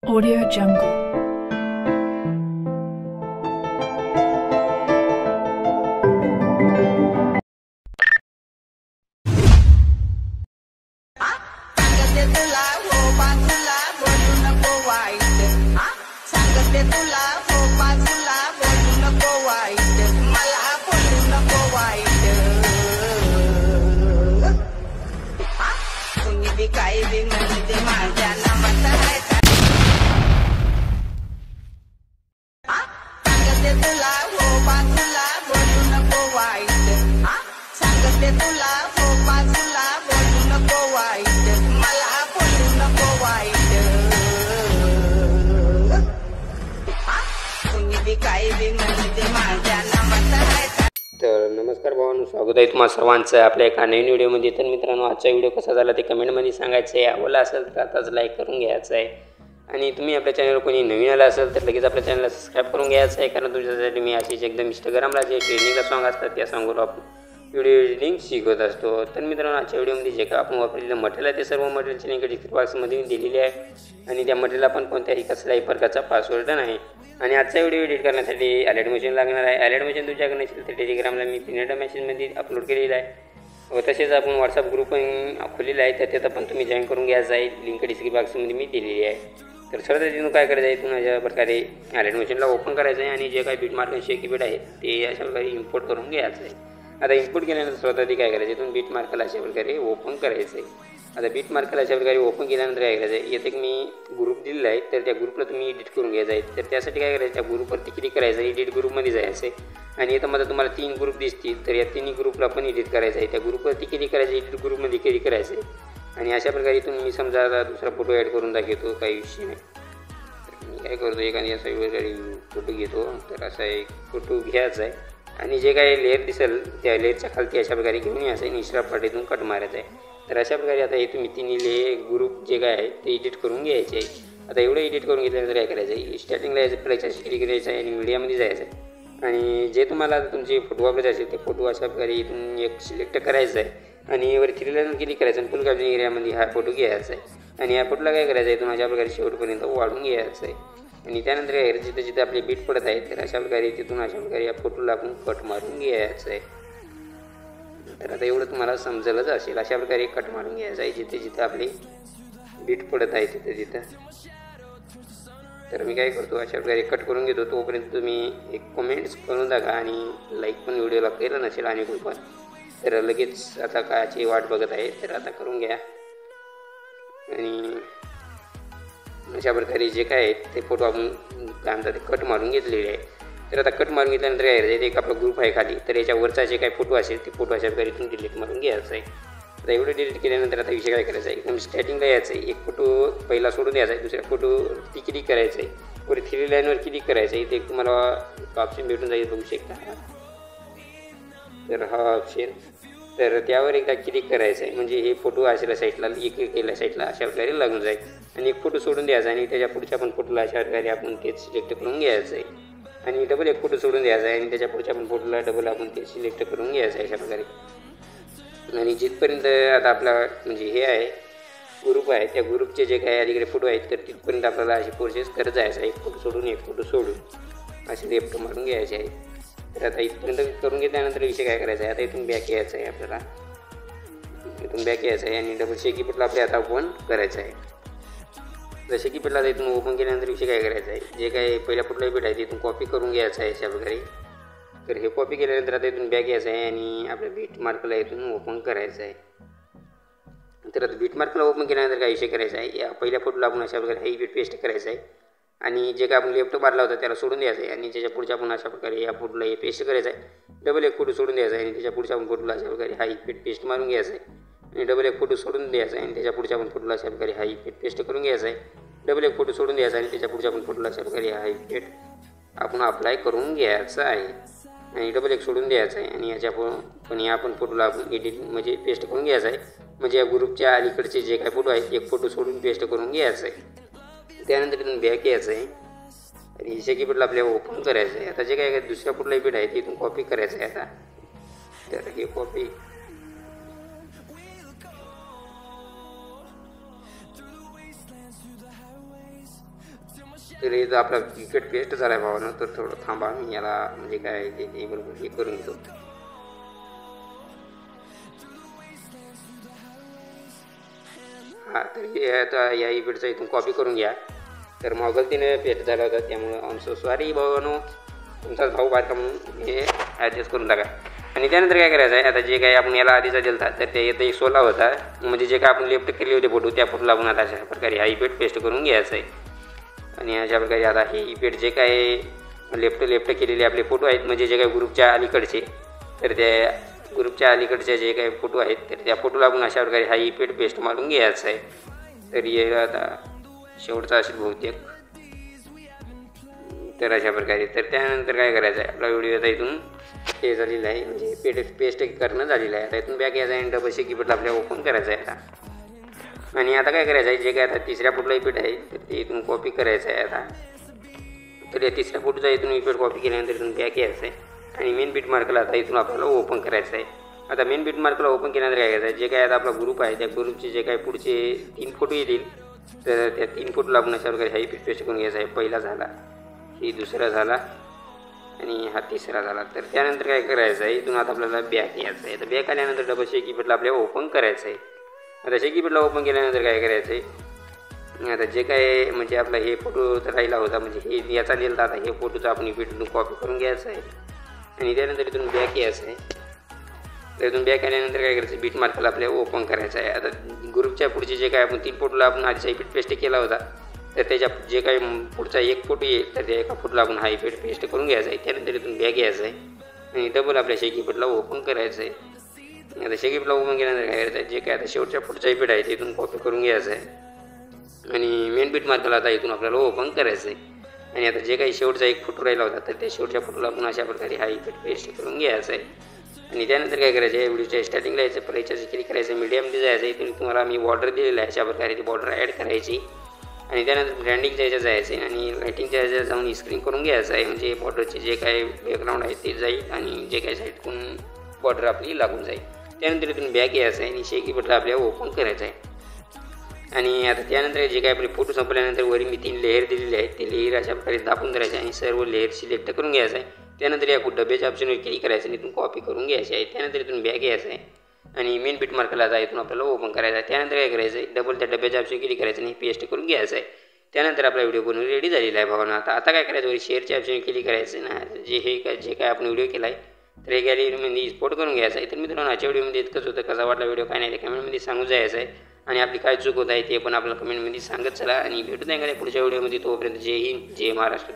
Audio Jungle. तर नमस्कार भावांनो, स्वागत आहे तुम्हा सर्वांचं आपल्या एका नवीन व्हिडिओमध्ये. तर मित्रांनो, आजचा व्हिडिओ कसा झाला ते कमेंटमध्ये सांगायचं आहे. आवडला असेल तर आताच लाईक करून घ्यायचं आहे आणि तुम्ही आपल्या चॅनलवर कोणी नवीन आला असेल तर लगेच आपल्या चॅनलला सबस्क्राईब करून घ्यायचं आहे, कारण तुमच्यासाठी मी अशीच एकदम इंस्टाग्रामला जे ट्रेनिंगला सॉन्ग असतात त्या सॉन्गवर आपण व्हिडिओ एडिटिंग शिकवत असतो. तर मित्रांनो, आजच्या व्हिडिओमध्ये जे काय आपण वापरलेलं मटेरियल आहे ते सर्व मटेरियलची लिंक डिस्क्रिप्शन बॉक्समध्ये दिलेली आहे आणि त्या मटेरियलला पण कोणत्याही कसल्याही प्रकारचा पासवर्ड नाही. आणि आजचा व्हिडिओ एडिट करण्यासाठी अलर्ट मशीन लागणार आहे. अलर्ट मशीन तुमच्याकडे नसेल तर टेलिग्रामला मी पिनेट मेसेजमध्ये अपलोड केलेलं आहे व तसेच आपण व्हॉट्सअप ग्रुप पण खोलेला आहे, त्यात पण तुम्ही जॉईन करून घ्यायचं आहे. लिंक डिस्क्रिप्शन बॉक्समध्ये मी दिलेली आहे. तर सर्व तिथून काय करायचं आहे, तुम्ही अशा प्रकारे अलर्ट मशीनला ओपन करायचं आहे आणि जे काही बीट मार्क शेकी बीट आहेत ते अशा प्रकारे इम्पोर्ट करून घ्यायचं आहे. आता इम्पोर्ट केल्यानंतर स्वतः ती काय करायचं, तुम्ही बीट मार्कला अशा प्रकारे ओपन करायचं आहे. आता बीट मार्कला अशा प्रकारे ओपन केल्यानंतर काय करायचं आहे, येथे मी ग्रुप दिलेला आहे तर त्या ग्रुपला तुम्ही एडिट करून घ्यायचं आहे. तर त्यासाठी काय करायचं, त्या ग्रुपवरती क्लिक करायचं, एडिट ग्रुपमध्ये जायचं आहे आणि इथं मध्ये तुम्हाला 3 ग्रुप दिसतील तर या 3 ग्रुपला पण एडिट करायचं आहे. त्या ग्रुपवरती क्लिक करायचं, एडिट ग्रुपमध्ये क्लिक करायचं आहे आणि अशा प्रकारे तुम्ही समजा आता दुसरा फोटो ॲड करून दाखवतो, काही विषय नाही. मी काय करतो, एखादी असा वेगळी फोटो घेतो. तर असा एक फोटो घ्यायचा आहे आणि जे काही लेअर दिसेल त्या लेअरच्या खालती अशा प्रकारे घेऊन यायचं आहे, निश्रा पाटीतून कट मारायचं आहे. तर अशा प्रकारे आता हे तुम्ही तिन्ही ग्रुप जे काय आहे ते एडिट करून घ्यायचे आहे. आता एवढं एडिट करून घेतल्यानंतर काय करायचं आहे, स्टार्टिंगला यायचं, प्लेच्याशी क्लिक करायचं आहे आणि मीडियामध्ये जायचं आहे आणि जे तुम्हाला तुमचे फोटो वापरायचे असेल ते फोटो अशा प्रकारे इथून एक सिलेक्ट करायचं आहे आणि वर 3 लाईन क्लिक करायचं आणि फुल कॅप्चरिंग एरियामध्ये हा फोटो घ्यायचा आहे आणि या फोटोला काय करायचं आहे, तुम्ही अशा प्रकारे शेवटपर्यंत वाढून घ्यायचं आहे आणि त्यानंतर काय करायचं, जिथे जिथे आपली बीट पडत आहे तर अशा प्रकारे तिथून अशा प्रकारे या फोटोला आपण कट मारून घ्यायचं आहे. तर आता एवढं तुम्हाला समजलंच असेल, अशा प्रकारे कट मारून घ्यायचं आहे जिथे जिथे आपली बीट पडत आहे तिथे तिथं. तर मी काय करतो, अशा प्रकारे कट करून घेतो. तोपर्यंत तुम्ही एक कमेंट्स करून टाका आणि लाईक पण व्हिडिओला केलं नसेल आणि कोण पण तर लगेच आता कायची वाट बघत आहे तर आता करून घ्या. आणि अशा प्रकारे जे काय आहे ते फोटो आपण काय म्हणतात ते कट मारून घेतलेले आहे. तर आता कट मारून घेतल्यानंतर काय करायचं, एक आपला ग्रुप आहे खाली, तर याच्यावरचा जे काही फोटो असेल ते फोटो अशा प्रकारे इथून डिलीट मारून घ्यायचं आहे. आता एवढं डिलीट केल्यानंतर आता विषय काय करायचा आहे, एकदम स्टार्टिंगला यायचं आहे, एक फोटो पहिला सोडून द्यायचा आहे, दुसऱ्या फोटो ती क्लिक करायचं आहे, वर 3 लाईनवर क्लिक करायचं आहे. इथे तुम्हाला ऑप्शन भेटून जाईल, बघू शकता. तर हा ऑप्शन, तर त्यावर एकदा क्लिक करायचं आहे म्हणजे हे फोटो असेल साईडला एक केल्या साईडला अशा प्रकारे लागून जाईल आणि एक फोटो सोडून द्यायचा आणि त्याच्या पुढच्या पण फोटोला अशा प्रकारे आपण तेच सिलेक्ट करून घ्यायचं आहे आणि डबल एक फोटो सोडून द्यायचा आहे आणि त्याच्या पुढच्या पण फोटोला डबल आपण ते सिलेक्ट करून घ्यायचं आहे अशा प्रकारे. आणि जिथपर्यंत आता आपला म्हणजे हे आहे ग्रुप आहे, त्या ग्रुपचे जे काही अलीकडे फोटो आहेत तर तिथपर्यंत आपल्याला अशी प्रोसेस करत जायचं आहे, एक फोटो सोडून असे लेफ्ट मारून घ्यायचे आहे. तर आता इथपर्यंत करून घेतल्यानंतर विषय काय करायचा आहे, आता इथून बॅक यायचं आहे, आपल्याला इथून बॅक यायचं आहे आणि डबल शेकी पेटला आपल्या आता ओपन करायचं आहे. तर शेकी पेटला इथून ओपन केल्यानंतर विषय काय करायचा आहे, जे काही पहिल्या फोटोला भेट आहे तिथून कॉपी करून घ्यायचं आहे अशा प्रकारे. तर हे कॉपी केल्यानंतर आता इथून बॅक यायचं आहे आणि आपल्या बीट मार्कला इथून ओपन करायचं आहे. तर आता बीट मार्कला ओपन केल्यानंतर काय विषय करायचा आहे, या पहिल्या फोटोला आपण अशा प्रकारे ही बीट पेस्ट करायचं आहे आणि जे काय आपण लेफ्ट मारला होता त्याला सोडून द्यायचं आहे आणि त्याच्या पुढच्या आपण अशा प्रकारे या फोटोला हे पेस्ट करायचं आहे. डबल एक फोटो सोडून द्यायचा आहे आणि त्याच्या पुढच्या पण फोटोला अशा प्रकारे हा इफेक्ट पेस्ट मारून घ्यायचा आहे आणि डबल एक फोटो सोडून द्यायचा आहे आणि त्याच्या पुढच्या पण फोटोला अशा प्रकारे हा इफेक्ट पेस्ट करून घ्यायचा आहे. डबल एक फोटो सोडून द्यायचा आणि त्याच्या पुढच्या पण फोटोला अशा प्रकारे हा इफेक्ट आपण अप्लाय करून घ्यायचा आहे आणि डबल एक सोडून द्यायचा आहे आणि याच्या पण या पण फोटोला आपण एडिट म्हणजे पेस्ट करून घ्यायचा आहे. म्हणजे या ग्रुपच्या अलीकडचे जे काही फोटो आहेत एक फोटो सोडून पेस्ट करून घ्यायचा आहे. त्यानंतर इथून बॅक यायचं आहे आणि शेकी पेटला आपल्याला ओपन करायचं आहे. आता जे काय दुसऱ्या कुठलाही पेट आहे तिथून कॉपी करायचं आहे. आता तर हे कॉपी तर इथं आपला इफेक्ट पेस्ट झाला आहे भावानं. तर थोडं थांबा, मी याला म्हणजे काय ते बरोबर हे करून घेतो. हां, तर हे आता या इफेक्टचा इथून कॉपी करून घ्या. तर गलतीने पेस्ट झाला होता, त्यामुळं आय एम सो सॉरी भावानो. तुमचाच भाऊ बारका म्हणून हे ॲडजस्ट करून टाका. आणि त्यानंतर काय करायचं आहे, आता जे काही आपण याला आधीचा दिलता तर ते येतं एक 16 होता. म्हणजे जे काय आपण लेफ्ट केले होते फोटो, त्या फोटोला आपण आता अशा प्रकारे हा इफेक्ट पेस्ट करून घ्यायचा आहे. आणि अशा प्रकारे आता हे इफेक्ट जे काय लेफ्ट केलेले आपले फोटो आहेत, म्हणजे जे काही ग्रुपच्या अलीकडचे, तर त्या ग्रुपच्या अलीकडचे जे काही फोटो आहेत तर त्या फोटोला आपण अशा प्रकारे हा इफेक्ट पेस्ट मारून घ्यायचा आहे. तर हे आता शेवटचा असेल बहुतेक. तर अशा प्रकारे तर त्यानंतर काय करायचं आहे, आपला व्हिडिओ आता इथून हे झालेलं आहे, म्हणजे पेस्ट करणं झालेलं आहे. आता इथून बॅक यायचं आहे आणि डबल इफेक्ट आपल्याला ओपन करायचं आहे आता. आणि आता काय करायचं आहे, जे काय आता तिसऱ्या फोटोला इफेक्ट आहे तर ते इथून कॉपी करायचं आहे आता. तर या तिसऱ्या फोटोचा इथून इफेक्ट कॉपी केल्यानंतर इथून बॅक यायचं आहे आणि मेन बीट मार्कला आता इथून आपल्याला ओपन करायचं आहे. आता मेन बीट मार्कला ओपन केल्यानंतर काय करायचं आहे, जे काय आता आपला ग्रुप आहे त्या ग्रुपचे जे काही पुढचे 3 फोटो येतील तर त्या 3 फोटोला आपण अशा प्रकारे हा इफेक्ट पेस्ट करून घ्यायचा आहे. पहिला झाला, ही दुसरा झाला आणि हा तिसरा झाला. तर त्यानंतर काय करायचं आहे, इथून आता आपल्याला बॅक यायचं आहे. तर बॅक आल्यानंतर डबल कीपॅडला आपल्याला ओपन करायचं आहे. आता कीपॅडला ओपन केल्यानंतर काय करायचं आहे, आता जे काय म्हणजे आपला हे फोटो तर राहिला होता, म्हणजे हे याचा दिला आता हे फोटोचा आपण इफेक्टून कॉपी करून घ्यायचा आहे. आणि त्यानंतर इथून बॅक यायचं आहे. तर इथून बॅक आल्यानंतर काय करायचं, बीट मार्कला आपल्याला ओपन करायचं आहे. आता ग्रुपच्या पुढचे जे काय आपण 3 फोटोला आपण आधीचा इफेक्ट पेस्ट केला होता तर त्याच्या जे काही पुढचा एक फोटो येईल तर त्या एका फोटोला आपण हा इफेक्ट पेस्ट करून घ्यायचा आहे. त्यानंतर इथून बॅक यायचं आहे आणि डबल आपल्या कीपॅडला ओपन करायचं आहे. आता कीपॅडला ओपन केल्यानंतर काय करायचं आहे, जे काय आता शेवटच्या पुढचा इफेक्ट आहे ते इथून कॉपी करून घ्यायचं आहे आणि मेन बीट मार्कला आता इथून आपल्याला ओपन करायचं आहे. आणि आता जे काही शेवटचा एक फोटो राहिला होता तर त्या शेवटच्या फोटोला आपण अशा प्रकारे हा इफेक्ट पेस्ट करून घ्यायचा आहे. आणि त्यानंतर काय करायचं आहे, व्हिडिओच्या स्टार्टिंगला यायचं, याच्याचं क्लिक करायचं, मीडियममध्ये जायचं. इथून तुम्हाला मी बॉर्डर दिलेला आहे, अशा प्रकारे ती बॉर्डर ॲड करायची. आणि त्यानंतर ब्रँडिंगच्या याच्यात जायचं आहे आणि लाईटिंगच्या याच्यात जाऊन स्क्रीन करून घ्यायचं आहे. म्हणजे बॉर्डरचे जे काही बॅकग्राऊंड आहे ते जाईल आणि जे काही साईडकडून बॉर्डर आपली लागून जाईल. त्यानंतर इथून बॅक यायचं आहे आणि कीपॅडला आपल्याला ओपन करायचं आहे. आणि आता त्यानंतर जे काही आपले फोटो संपल्यानंतर वरी मी 3 लेअर दिलेले आहेत, ते लेअर अशा प्रकारे दाबून धरायचे आणि सर्व लेअर सिलेक्ट करून घ्यायचं आहे. त्यानंतर या डब्याच्या ऑप्शनवर क्लिक करायचं आणि इथून कॉपी करून घ्यायचे आहे. त्यानंतर इथून बॅक यायचं आहे आणि मेन बीट मार्कला आता इथून आपल्याला ओपन करायचं आहे. त्यानंतर काय करायचं आहे, डबल त्या डब्याच्या ऑप्शन क्लिक करायचं आणि पेस्ट करून घ्यायचं आहे. त्यानंतर आपला व्हिडिओ बनवून रेडी झालेला आहे भावना. आता काय करायचं, शेअरच्या ऑप्शन क्लिक करायचं ना, जे काय आपण व्हिडिओ केला आहे तर हे गॅलरीमध्ये एक्सपोर्ट करून घ्यायचं आहे. तर मित्रांनो आजच्या व्हिडिओमध्ये इतकंच होतं. कसा वाटला व्हिडिओ काय नाही ते कमेंटमध्ये सांगून जायचं आहे आणि आपली काय चूक होत आहे ते पण आपल्याला कमेंटमध्ये सांगत चला. आणि भेटून आहे पुढच्या व्हिडिओमध्ये. तोपर्यंत जय हिंद, जय महाराष्ट्र.